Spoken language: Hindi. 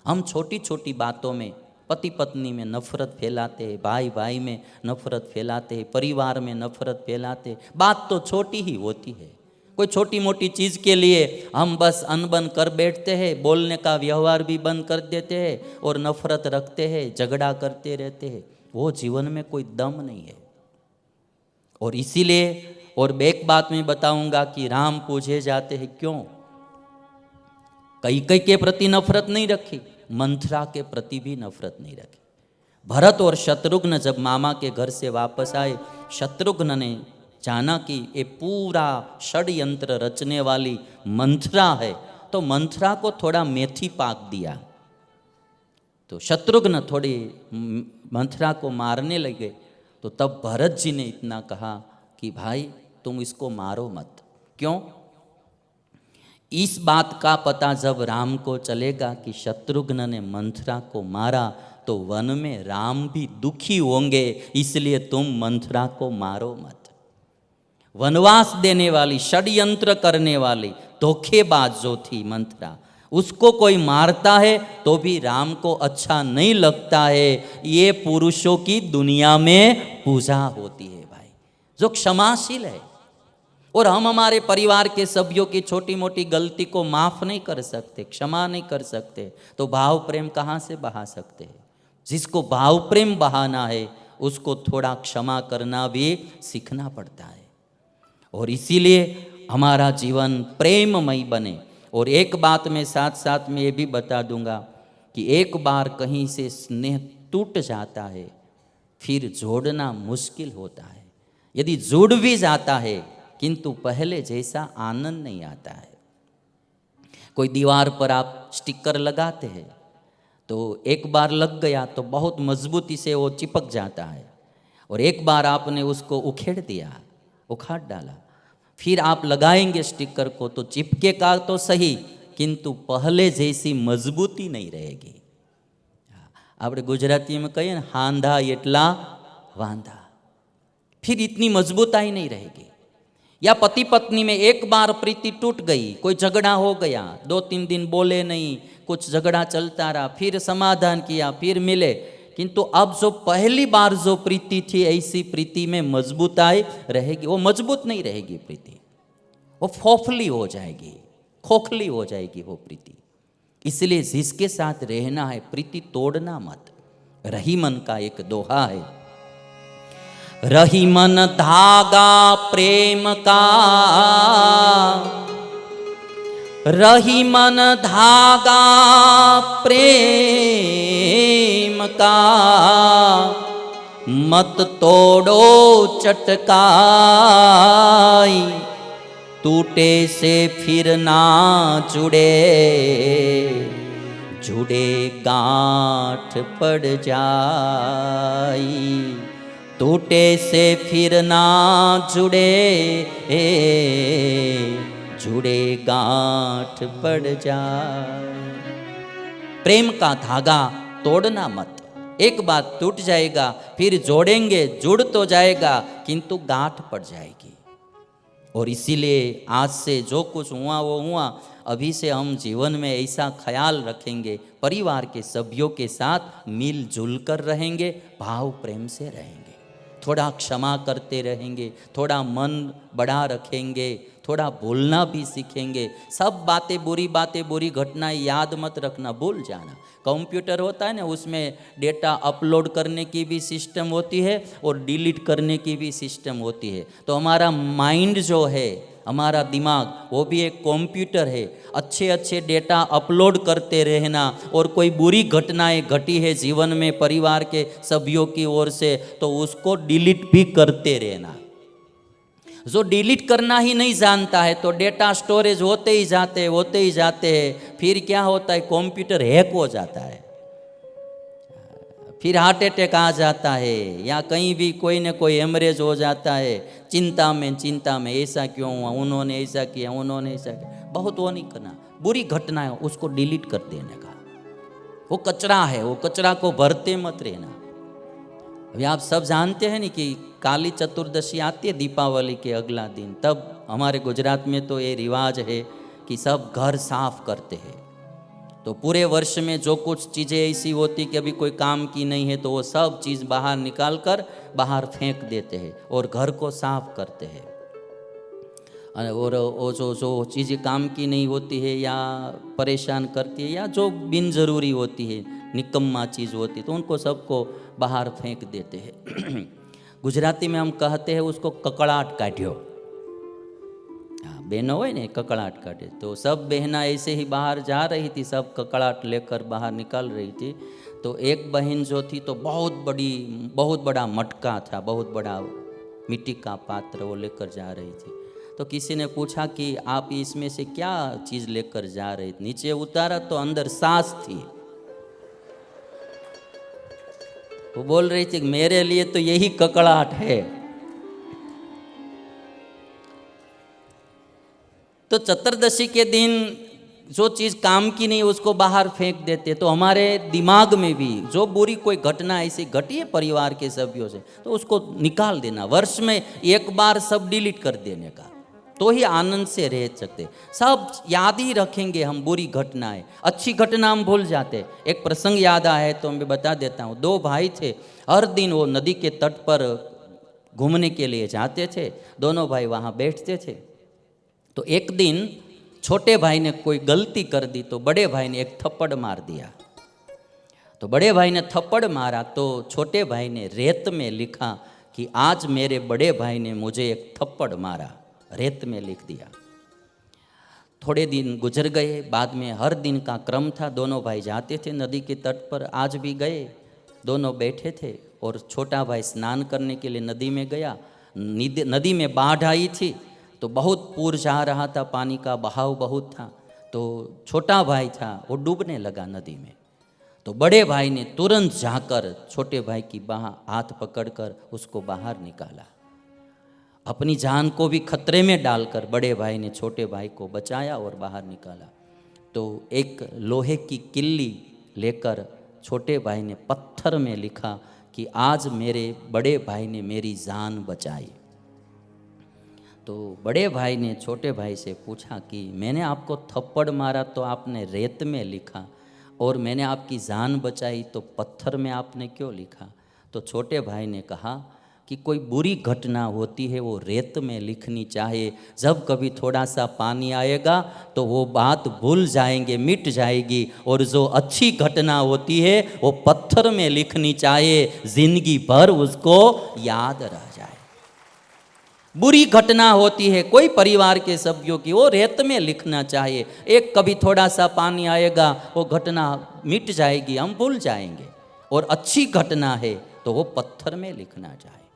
हम छोटी छोटी बातों में पति पत्नी में नफरत फैलाते हैं, भाई भाई में नफरत फैलाते हैं, परिवार में नफरत फैलाते हैं। बात तो छोटी ही होती है, कोई छोटी मोटी चीज़ के लिए हम बस अनबन कर बैठते हैं, बोलने का व्यवहार भी बंद कर देते हैं और नफरत रखते हैं, झगड़ा करते रहते हैं। वो जीवन में कोई दम नहीं है। और इसीलिए और एक बात मैं बताऊंगा कि राम पूजे जाते हैं क्यों। कई के प्रति नफरत नहीं रखी, मंथरा के प्रति भी नफरत नहीं रखी। भरत और शत्रुघ्न जब मामा के घर से वापस आए, शत्रुघ्न ने जाना कि ये पूरा षड्यंत्र रचने वाली मंथरा है, तो मंथरा को थोड़ा मेथी पाक दिया। तो शत्रुघ्न थोड़ी मंथरा को मारने लगे। तो तब भरत जी ने इतना कहा कि भाई तुम इसको मारो मत। क्यों? इस बात का पता जब राम को चलेगा कि शत्रुघ्न ने मंथरा को मारा, तो वन में राम भी दुखी होंगे, इसलिए तुम मंथरा को मारो मत। वनवास देने वाली, षड्यंत्र करने वाली, धोखेबाज जो थी मंथरा, उसको कोई मारता है तो भी राम को अच्छा नहीं लगता है। ये पुरुषों की दुनिया में पूजा होती है भाई, जो क्षमाशील है। और हम हमारे परिवार के सभ्यों की छोटी मोटी गलती को माफ़ नहीं कर सकते, क्षमा नहीं कर सकते, तो भाव प्रेम कहाँ से बहा सकते हैं? जिसको भाव प्रेम बहाना है उसको थोड़ा क्षमा करना भी सीखना पड़ता है। और इसीलिए हमारा जीवन प्रेममय बने। और एक बात में साथ साथ में ये भी बता दूंगा कि एक बार कहीं से स्नेह टूट जाता है, फिर जोड़ना मुश्किल होता है। यदि जुड़ भी जाता है किंतु पहले जैसा आनंद नहीं आता है। कोई दीवार पर आप स्टिकर लगाते हैं तो एक बार लग गया तो बहुत मजबूती से वो चिपक जाता है, और एक बार आपने उसको उखेड़ दिया, उखाड़ डाला, फिर आप लगाएंगे स्टिकर को तो चिपकेगा तो सही, किंतु पहले जैसी मजबूती नहीं रहेगी। આપણે ગુજરાતીમાં કહીએ ને, હાંધા એટલા વાંધા, फिर इतनी मजबूताई नहीं रहेगी। या पति पत्नी में एक बार प्रीति टूट गई, कोई झगड़ा हो गया, 2-3 दिन बोले नहीं, कुछ झगड़ा चलता रहा, फिर समाधान किया, फिर मिले, किंतु अब जो पहली बार जो प्रीति थी ऐसी प्रीति में मजबूताई रहेगी? वो मजबूत नहीं रहेगी प्रीति, वो फोफली हो जाएगी, खोखली हो जाएगी वो प्रीति। इसलिए जिसके साथ रहना है प्रीति तोड़ना मत। रही मन का एक दोहा है, रही मन धागा प्रेम का, रही मन धागा प्रेम का, मत तोड़ो चटकाई, टूटे से फिर ना जुड़े, जुड़े गांठ पड़ जाई, टूटे से फिर ना जुड़े, जुड़े गांठ पड़ जाए। प्रेम का धागा तोड़ना मत। एक बात टूट जाएगा, फिर जोड़ेंगे, जुड़ तो जाएगा किंतु गांठ पड़ जाएगी। और इसीलिए आज से जो कुछ हुआ वो हुआ, अभी से हम जीवन में ऐसा ख्याल रखेंगे, परिवार के सभ्यों के साथ मिलजुल कर रहेंगे, भाव प्रेम से रहेंगे, थोड़ा क्षमा करते रहेंगे, थोड़ा मन बढ़ा रखेंगे, थोड़ा भूलना भी सीखेंगे। सब बातें, बुरी घटनाएं याद मत रखना, भूल जाना। कंप्यूटर होता है ना, उसमें डेटा अपलोड करने की भी सिस्टम होती है और डिलीट करने की भी सिस्टम होती है। तो हमारा माइंड जो है, हमारा दिमाग, वो भी एक कंप्यूटर है। अच्छे अच्छे डेटा अपलोड करते रहना, और कोई बुरी घटनाएं घटी है जीवन में परिवार के सभ्यों की ओर से तो उसको डिलीट भी करते रहना। जो डिलीट करना ही नहीं जानता है तो डेटा स्टोरेज होते ही जाते हैं, फिर क्या होता है, कंप्यूटर हैक हो जाता है, फिर हार्ट अटैक आ जाता है, या कहीं भी कोई न कोई हेमरेज हो जाता है। चिंता में ऐसा क्यों हुआ, उन्होंने ऐसा किया, उन्होंने ऐसा किया। बहुत वो नहीं करना, बुरी घटना है उसको डिलीट कर देने का। वो कचरा है, वो कचरा को भरते मत रहना। अभी आप सब जानते हैं नहीं कि काली चतुर्दशी आती है दीपावली के अगला दिन, तब हमारे गुजरात में तो ये रिवाज है कि सब घर साफ करते हैं। तो पूरे वर्ष में जो कुछ चीज़ें ऐसी होती कि अभी कोई काम की नहीं है तो वो सब चीज़ बाहर निकाल कर बाहर फेंक देते हैं और घर को साफ करते हैं। और वो जो चीज़ें काम की नहीं होती है या परेशान करती है या जो बिन ज़रूरी होती है, निकम्मा चीज़ होती है, तो उनको सबको बाहर फेंक देते हैं। गुजराती में हम कहते हैं उसको ककड़ाट काढ़्यो। हाँ, बहनों हो ने ककड़ाट काटे, तो सब बहना ऐसे ही बाहर जा रही थी, सब ककड़ाट लेकर बाहर निकल रही थी। तो एक बहन जो थी तो बहुत बड़ा मटका था, बहुत बड़ा मिट्टी का पात्र वो लेकर जा रही थी। तो किसी ने पूछा कि आप इसमें से क्या चीज़ लेकर जा रही थी? नीचे उतारा तो अंदर सांस थी। वो बोल रही थी मेरे लिए तो यही ककड़ाहट है। तो चतुर्दशी के दिन जो चीज़ काम की नहीं उसको बाहर फेंक देते। तो हमारे दिमाग में भी जो बुरी कोई घटना ऐसी घटी है परिवार के सभ्यों से तो उसको निकाल देना, वर्ष में एक बार सब डिलीट कर देने का, तो ही आनंद से रह सकते। सब याद ही रखेंगे हम बुरी घटनाएं, अच्छी घटना हम भूल जाते। एक प्रसंग याद आया है तो मैं बता देता हूँ। दो भाई थे, हर दिन वो नदी के तट पर घूमने के लिए जाते थे, दोनों भाई वहाँ बैठते थे। तो एक दिन छोटे भाई ने कोई गलती कर दी तो बड़े भाई ने एक थप्पड़ मार दिया। तो बड़े भाई ने थप्पड़ मारा तो छोटे भाई ने रेत में लिखा कि आज मेरे बड़े भाई ने मुझे एक थप्पड़ मारा, रेत में लिख दिया। थोड़े दिन गुजर गए, बाद में हर दिन का क्रम था, दोनों भाई जाते थे नदी के तट पर। आज भी गए, दोनों बैठे थे और छोटा भाई स्नान करने के लिए नदी में गया। नदी में बाढ़ आई थी तो बहुत पूर जा रहा था, पानी का बहाव बहुत था। तो छोटा भाई था वो डूबने लगा नदी में। तो बड़े भाई ने तुरंत जाकर छोटे भाई की बाह हाथ पकड़कर उसको बाहर निकाला। अपनी जान को भी खतरे में डालकर बड़े भाई ने छोटे भाई को बचाया और बाहर निकाला। तो एक लोहे की किल्ली लेकर छोटे भाई ने पत्थर में लिखा कि आज मेरे बड़े भाई ने मेरी जान बचाई। तो बड़े भाई ने छोटे भाई से पूछा कि मैंने आपको थप्पड़ मारा तो आपने रेत में लिखा और मैंने आपकी जान बचाई तो पत्थर में आपने क्यों लिखा? तो छोटे भाई ने कहा कि कोई बुरी घटना होती है वो रेत में लिखनी चाहिए, जब कभी थोड़ा सा पानी आएगा तो वो बात भूल जाएंगे, मिट जाएगी, और जो अच्छी घटना होती है वो पत्थर में लिखनी चाहिए, जिंदगी भर उसको याद रह जाए। बुरी घटना होती है कोई परिवार के सभ्यों की, वो रेत में लिखना चाहिए। एक कभी थोड़ा सा पानी आएगा वो घटना मिट जाएगी, हम भूल जाएंगे, और अच्छी घटना है तो वो पत्थर में लिखना चाहिए।